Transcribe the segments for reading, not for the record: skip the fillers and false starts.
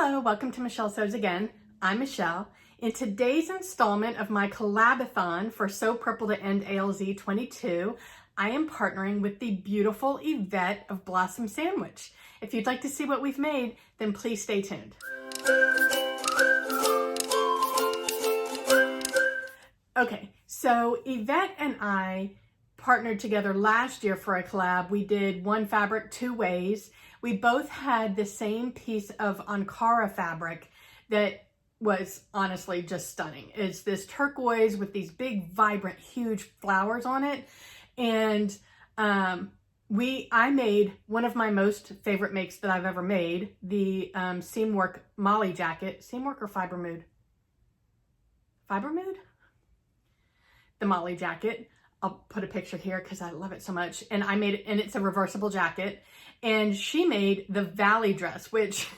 Hello, welcome to Michelle Sews Again. I'm Michelle. In today's installment of my collabathon for Sew Purple to End ALZ 22, I am partnering with the beautiful Yvette of Blossom Sandwich. If you'd like to see what we've made, then please stay tuned. Okay, so Yvette and I partnered together last year for a collab. We did one fabric two ways. We both had the same piece of Ankara fabric that was honestly just stunning. It's this turquoise with these big, vibrant, huge flowers on it. And I made one of my most favorite makes that I've ever made, the Seamwork Molly jacket. Seamwork or Fiber Mood? Fiber Mood? The Molly jacket. I'll put a picture here because I love it so much. And I made it, and it's a reversible jacket. And she made the Valley dress, which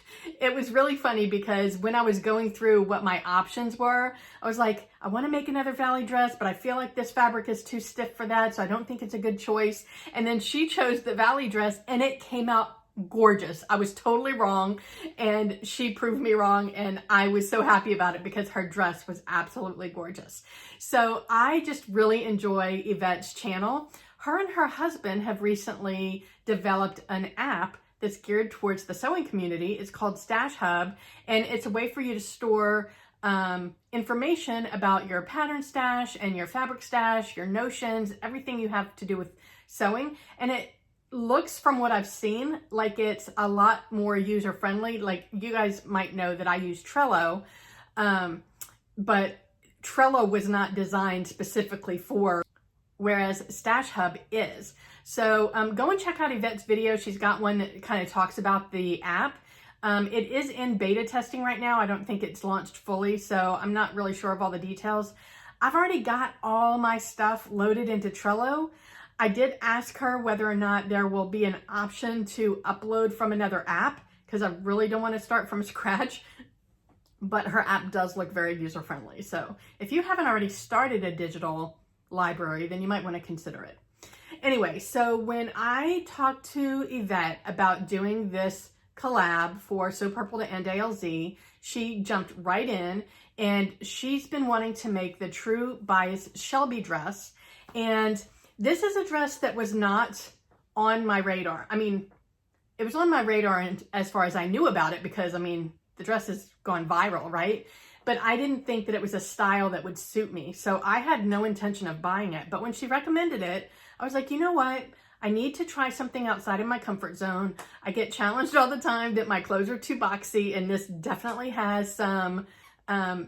it was really funny because when I was going through what my options were, I was like, I want to make another Valley dress, but I feel like this fabric is too stiff for that, so I don't think it's a good choice. And then she chose the Valley dress, and it came out gorgeous. I was totally wrong, and she proved me wrong, and I was so happy about it because her dress was absolutely gorgeous. So I just really enjoy Yvette's channel. Her and her husband have recently developed an app that's geared towards the sewing community. It's called Stash Hub, and it's a way for you to store information about your pattern stash and your fabric stash, your notions, everything you have to do with sewing. And it looks, from what I've seen, like it's a lot more user-friendly. Like, you guys might know that I use Trello, but Trello was not designed specifically for, whereas Stash Hub is. So go and check out Yvette's video. She's got one that kind of talks about the app. It is in beta testing right now. I don't think it's launched fully, so I'm not really sure of all the details. I've already got all my stuff loaded into Trello. I did ask her whether or not there will be an option to upload from another app, because I really don't want to start from scratch. But her app does look very user-friendly. So if you haven't already started a digital library, then you might want to consider it. Anyway, so when I talked to Yvette about doing this collab for Sew Purple to End ALZ, she jumped right in, and she's been wanting to make the True Bias Shelby dress. And this is a dress that was not on my radar. I mean, it was on my radar as far as I knew about it, because I mean, the dress has gone viral, right? But I didn't think that it was a style that would suit me. So I had no intention of buying it. But when she recommended it, I was like, you know what? I need to try something outside of my comfort zone. I get challenged all the time that my clothes are too boxy, and this definitely has some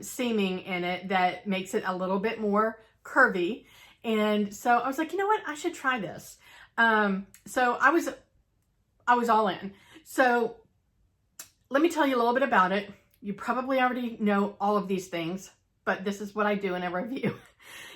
seaming in it that makes it a little bit more curvy. And so I was like, you know what? I should try this. So I was all in. So let me tell you a little bit about it. You probably already know all of these things, but this is what I do in a review.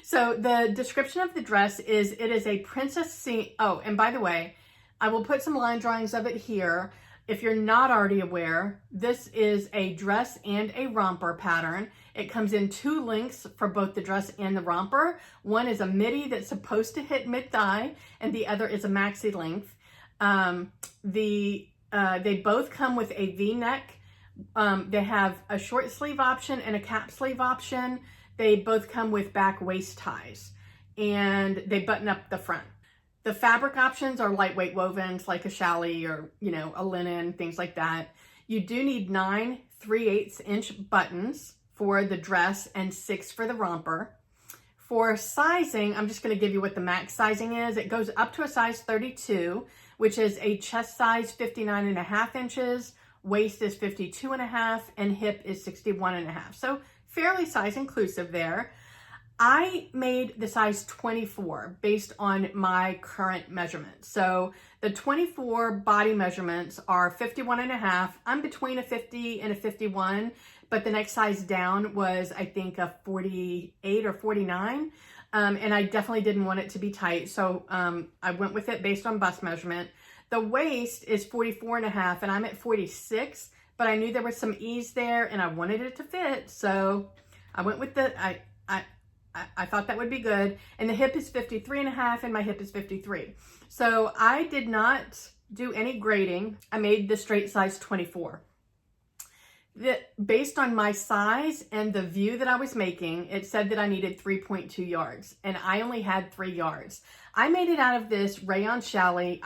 So the description of the dress is, it is a princess seam. Oh, and by the way, I will put some line drawings of it here. If you're not already aware, this is a dress and a romper pattern. It comes in two lengths for both the dress and the romper. One is a midi that's supposed to hit mid-thigh, and the other is a maxi length. They both come with a V-neck. They have a short sleeve option and a cap sleeve option. They both come with back waist ties, and they button up the front. The fabric options are lightweight wovens like a challis or, you know, a linen, things like that. You do need 9 3/8 inch buttons for the dress and 6 for the romper. For sizing, I'm just going to give you what the max sizing is. It goes up to a size 32, which is a chest size 59.5 inches. Waist is 52.5, and hip is 61.5. So fairly size inclusive there. I made the size 24 based on my current measurement. So the 24 body measurements are 51.5. I'm between a 50 and a 51, but the next size down was, I think, a 48 or 49. And I definitely didn't want it to be tight. So I went with it based on bust measurement. The waist is 44.5, and I'm at 46, but I knew there was some ease there, and I wanted it to fit, so I went with the, I thought that would be good. And the hip is 53.5, and my hip is 53. So I did not do any grading. I made the straight size 24. based on my size and the view that I was making, it said that I needed 3.2 yards and I only had 3 yards. I made it out of this rayon challis.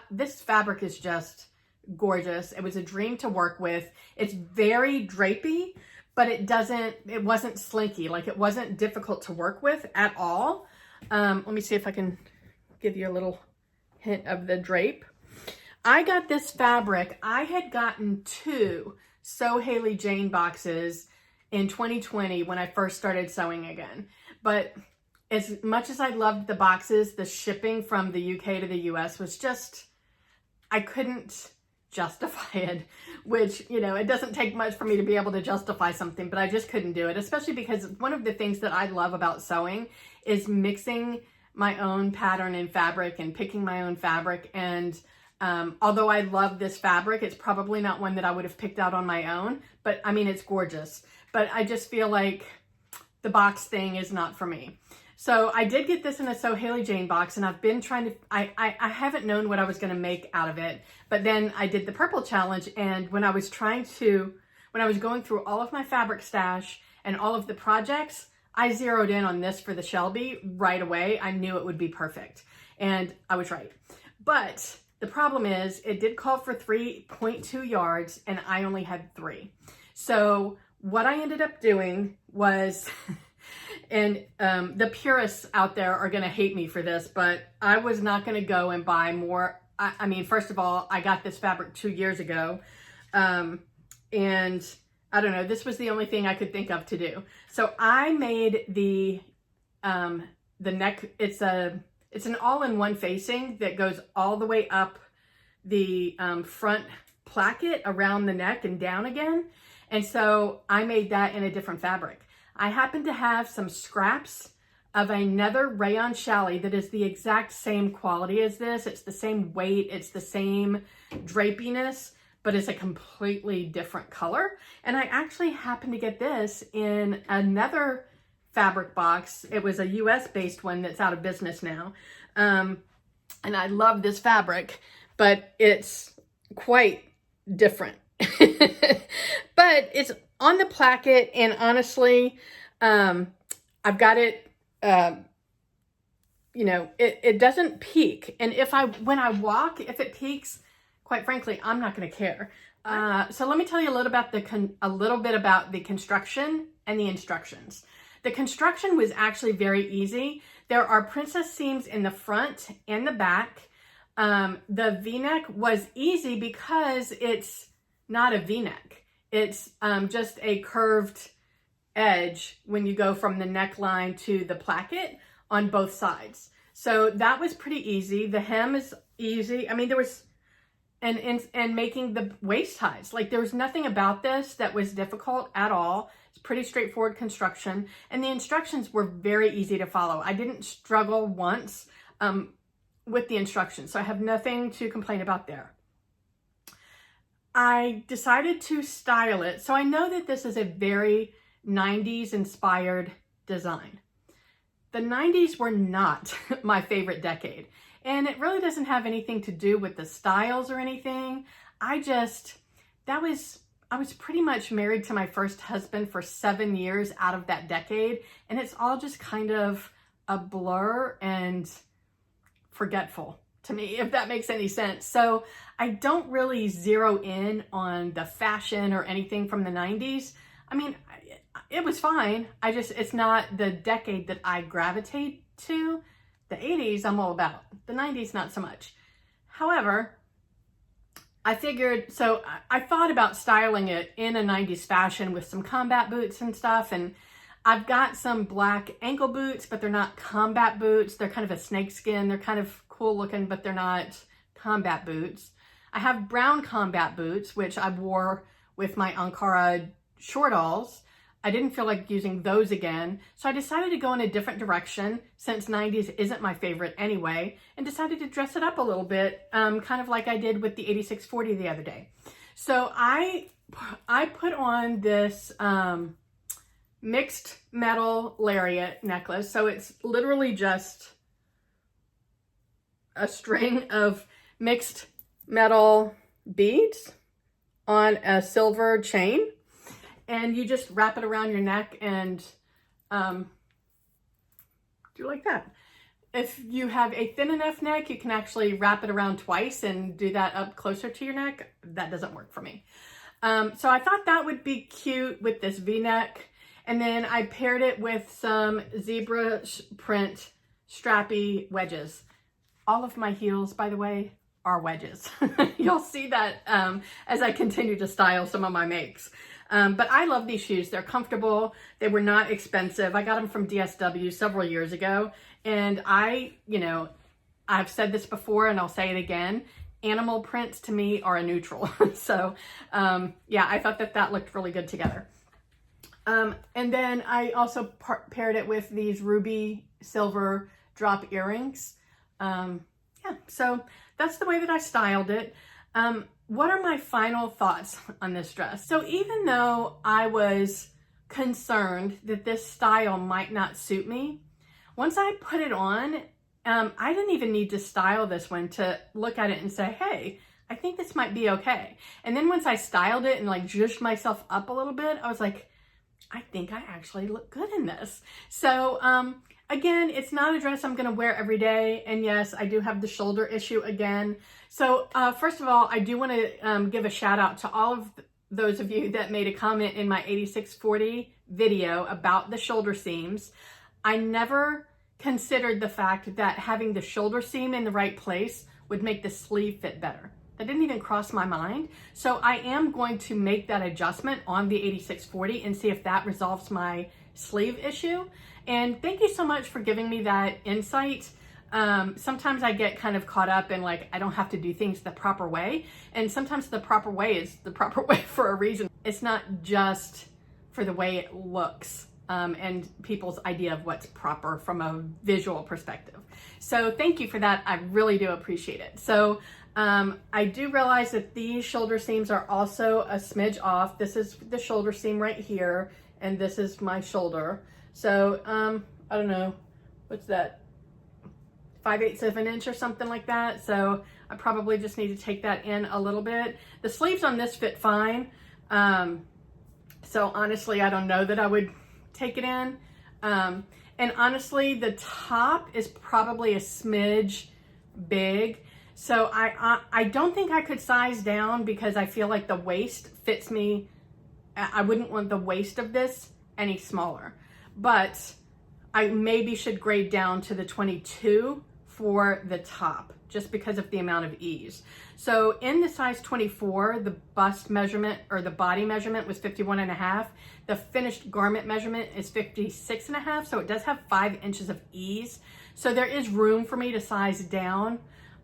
This fabric is just gorgeous. It was a dream to work with. It's very drapey, but it wasn't slinky. Like, it wasn't difficult to work with at all. Let me see if I can give you a little hint of the drape. I got this fabric. I had gotten 2 Sew Haley Jane boxes in 2020 when I first started sewing again. But as much as I loved the boxes, the shipping from the UK to the US was just, I couldn't justify it, which, you know, it doesn't take much for me to be able to justify something, but I just couldn't do it, especially because one of the things that I love about sewing is mixing my own pattern and fabric and picking my own fabric. And although I love this fabric, it's probably not one that I would have picked out on my own, but I mean, it's gorgeous. But I just feel like the box thing is not for me. So I did get this in a Sew Haley Jane box, and I've been trying to, I haven't known what I was going to make out of it. But then I did the purple challenge, and when I was going through all of my fabric stash and all of the projects, I zeroed in on this for the Shelby right away. I knew it would be perfect, and I was right. But the problem is it did call for 3.2 yards and I only had 3. So what I ended up doing was, and the purists out there are going to hate me for this, but I was not going to go and buy more. I mean, first of all, I got this fabric 2 years ago. And I don't know, this was the only thing I could think of to do. So I made the neck, it's an all-in-one facing that goes all the way up the front placket around the neck and down again. And so I made that in a different fabric. I happen to have some scraps of another rayon challis that is the exact same quality as this. It's the same weight, it's the same drapiness, but it's a completely different color. And I actually happened to get this in another fabric box. It was a US based one that's out of business now. And I love this fabric, but it's quite different. But it's on the placket, and honestly, I've got it, you know, it doesn't peak. And when I walk, if it peaks, quite frankly, I'm not going to care. So let me tell you a little bit about the construction and the instructions. The construction was actually very easy. There are princess seams in the front and the back. The V-neck was easy because it's not a V-neck. It's just a curved edge when you go from the neckline to the placket on both sides. So that was pretty easy. The hem is easy. I mean, there was, and making the waist ties. Like, there was nothing about this that was difficult at all. It's pretty straightforward construction, and the instructions were very easy to follow. I didn't struggle once with the instructions, so I have nothing to complain about there. I decided to style it. So I know that this is a very 90s inspired design. The 90s were not my favorite decade, and it really doesn't have anything to do with the styles or anything. I was pretty much married to my first husband for 7 years out of that decade, and it's all just kind of a blur and forgetful to me, if that makes any sense. So I don't really zero in on the fashion or anything from the 90s. I mean, it was fine. It's not the decade that I gravitate to. The 80s I'm all about. The 90s not so much. However, I figured, so I thought about styling it in a 90s fashion with some combat boots and stuff, and I've got some black ankle boots, but they're not combat boots. They're kind of a snakeskin. They're kind of cool looking, but they're not combat boots. I have brown combat boots, which I wore with my Ankara shortalls. I didn't feel like using those again, so I decided to go in a different direction since 90s isn't my favorite anyway, and decided to dress it up a little bit, kind of like I did with the 8640 the other day. So I put on this mixed metal lariat necklace. So it's literally just a string of mixed metal beads on a silver chain. and you just wrap it around your neck and do like that. If you have a thin enough neck, you can actually wrap it around twice and do that up closer to your neck. That doesn't work for me. So I thought that would be cute with this V-neck. And then I paired it with some zebra print strappy wedges. All of my heels, by the way, are wedges. You'll see that as I continue to style some of my makes. But I love these shoes. They're comfortable. They were not expensive. I got them from DSW several years ago. And I've said this before and I'll say it again. Animal prints to me are a neutral. So yeah, I thought that that looked really good together. And then I also paired it with these ruby silver drop earrings. Yeah, so that's the way that I styled it. What are my final thoughts on this dress? So even though I was concerned that this style might not suit me, once I put it on, I didn't even need to style this one to look at it and say, hey, I think this might be okay. And then once I styled it and like zhuzhed myself up a little bit, I was like, I think I actually look good in this. So again, it's not a dress I'm gonna wear every day. And yes, I do have the shoulder issue again. So first of all, I do wanna give a shout out to all of those of you that made a comment in my 8640 video about the shoulder seams. I never considered the fact that having the shoulder seam in the right place would make the sleeve fit better. That didn't even cross my mind. So I am going to make that adjustment on the 8640 and see if that resolves my sleeve issue. And thank you so much for giving me that insight. Sometimes I get kind of caught up in like, I don't have to do things the proper way. And sometimes the proper way is the proper way for a reason. It's not just for the way it looks. And people's idea of what's proper from a visual perspective. So thank you for that. I really do appreciate it. So I do realize that these shoulder seams are also a smidge off. This is the shoulder seam right here, and this is my shoulder. So I don't know, what's that? 5/8 of an inch or something like that. So I probably just need to take that in a little bit. The sleeves on this fit fine. So honestly, I don't know that I would take it in. And honestly, the top is probably a smidge big. So I don't think I could size down because I feel like the waist fits me. I wouldn't want the waist of this any smaller, but I maybe should grade down to the 22 for the top just because of the amount of ease. So in the size 24, the bust measurement or the body measurement was 51.5. The finished garment measurement is 56.5. So it does have 5 inches of ease. So there is room for me to size down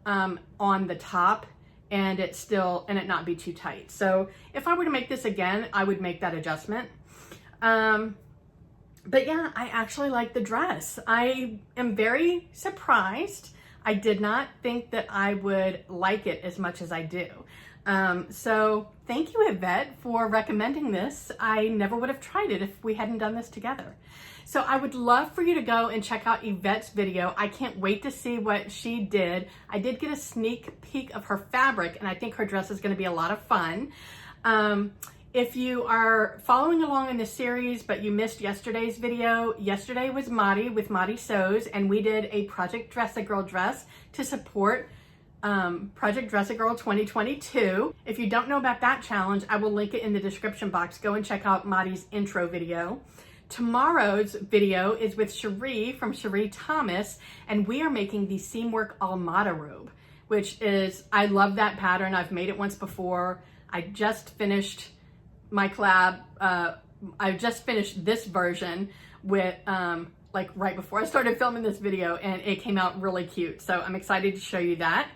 on the top and it not be too tight. So if I were to make this again, I would make that adjustment. But yeah, I actually like the dress. I am very surprised. I did not think that I would like it as much as I do. So thank you, Yvette, for recommending this. I never would have tried it if we hadn't done this together. So I would love for you to go and check out Yvette's video. I can't wait to see what she did. I did get a sneak peek of her fabric, and I think her dress is going to be a lot of fun. If you are following along in this series, but you missed yesterday's video, yesterday was Madi with Madi Sews, and we did a Project Dress-A-Girl dress to support Project Dress-A-Girl 2022. If you don't know about that challenge, I will link it in the description box. Go and check out Madi's intro video. Tomorrow's video is with Sheree from Sheree Thomas, and we are making the Seamwork Almada robe, which is, I love that pattern. I've made it once before. I just finished my collab. I just finished this version with like right before I started filming this video, and it came out really cute. So I'm excited to show you that.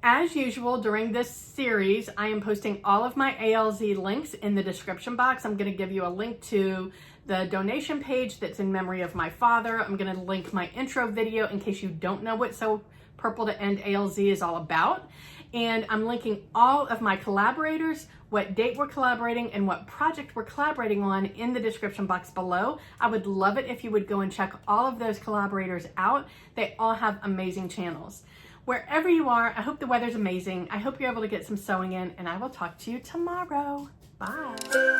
As usual, during this series, I am posting all of my ALZ links in the description box. I'm going to give you a link to the donation page that's in memory of my father. I'm going to link my intro video in case you don't know what Sew Purple to End ALZ is all about. And I'm linking all of my collaborators, what date we're collaborating, and what project we're collaborating on in the description box below. I would love it if you would go and check all of those collaborators out. They all have amazing channels. Wherever you are, I hope the weather's amazing. I hope you're able to get some sewing in, and I will talk to you tomorrow. Bye.